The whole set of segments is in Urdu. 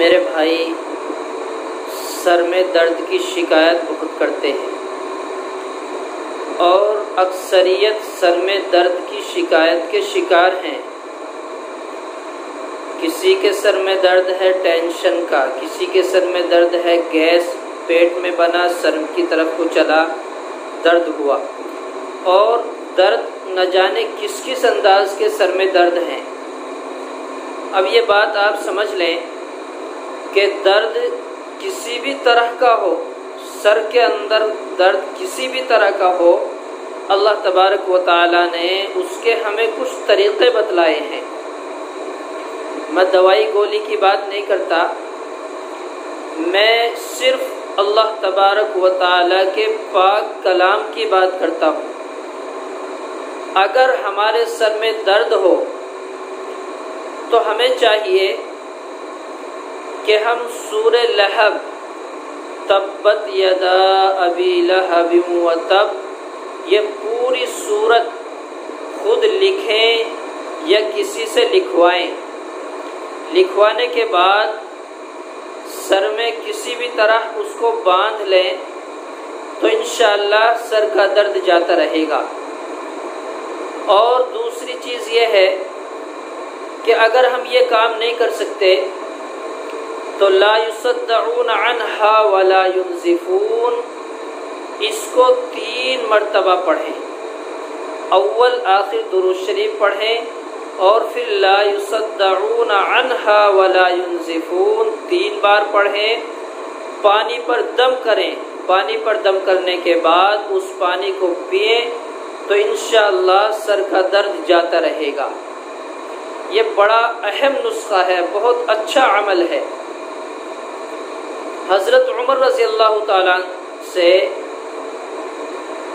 میرے بھائی سر میں درد کی شکایت بہت کرتے ہیں اور اکثریت سر میں درد کی شکایت کے شکار ہیں۔ کسی کے سر میں درد ہے ٹینشن کا، کسی کے سر میں درد ہے گیس پیٹ میں بنا، سر کی طرف کو چلا درد ہوا، اور درد نہ جانے کس کس انداز کے سر میں درد ہیں۔ اب یہ بات آپ سمجھ لیں کہ درد کسی بھی طرح کا ہو، سر کے اندر درد کسی بھی طرح کا ہو، اللہ تبارک و تعالی نے اس کے ہمیں کچھ طریقے بتلائے ہیں۔ میں دوائی گولی کی بات نہیں کرتا، میں صرف اللہ تبارک و تعالی کے پاک کلام کی بات کرتا ہوں۔ اگر ہمارے سر میں درد ہو تو ہمیں چاہیے کہ ہم سورہ لہب تبت یدا ابی لہب وتب یہ پوری سورت خود لکھیں یا کسی سے لکھوائیں۔ لکھوانے کے بعد سر میں کسی بھی طرح اس کو باندھ لیں تو انشاءاللہ سر کا درد جاتا رہے گا۔ اور دوسری چیز یہ ہے کہ اگر ہم یہ کام نہیں کر سکتے تو لا یصدعون عنہا ولا ینزفون، اس کو 3 مرتبہ پڑھیں، اول آخر درود شریف پڑھیں اور پھر لا یصدعون عنہا ولا ینزفون 3 بار پڑھیں، پانی پر دم کریں، پانی پر دم کرنے کے بعد اس پانی کو پئیں تو انشاءاللہ سر کا درد جاتا رہے گا۔ یہ بڑا اہم نسخہ ہے، بہت اچھا عمل ہے۔ حضرت عمر رضی اللہ تعالیٰ سے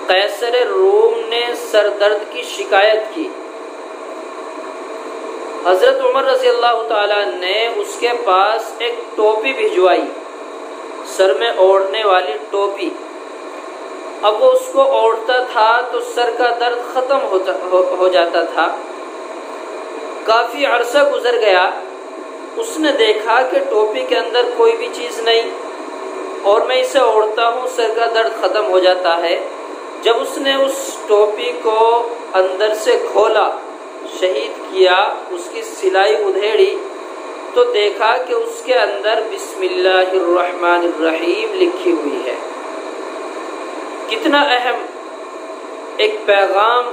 قیصر روم نے سر درد کی شکایت کی۔ حضرت عمر رضی اللہ تعالیٰ نے اس کے پاس ایک ٹوپی بھجوائی، سر میں اوڑھنے والی ٹوپی۔ اب وہ اس کو اوڑھتا تھا تو سر کا درد ختم ہو جاتا تھا۔ کافی عرصہ گزر گیا، اس نے دیکھا کہ ٹوپی کے اندر کوئی بھی چیز نہیں اور میں اسے اوڑھتا ہوں، سر کا درد ختم ہو جاتا ہے۔ جب اس نے اس ٹوپی کو اندر سے کھولا، شہید کیا، اس کی سلائی ادھیڑی تو دیکھا کہ اس کے اندر بسم اللہ الرحمن الرحیم لکھی ہوئی ہے۔ کتنا اہم ایک پیغام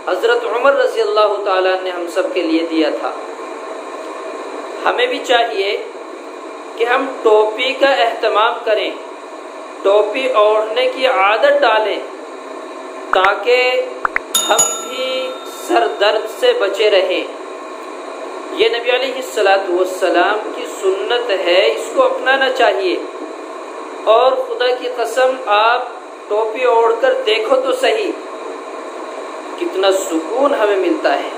حضرت عمر رضی اللہ تعالیٰ نے ہم سب کے لیے دیا تھا۔ ہمیں بھی چاہیے کہ ہم ٹوپی کا اہتمام کریں، ٹوپی اوڑھنے کی عادت ڈالیں تاکہ ہم بھی سر درد سے بچے رہیں۔ یہ نبی علیہ السلام کی سنت ہے، اس کو اپنانا چاہیے۔ اور خدا کی قسم آپ ٹوپی اوڑھ کر دیکھو تو صحیح، کتنا سکون ہمیں ملتا ہے۔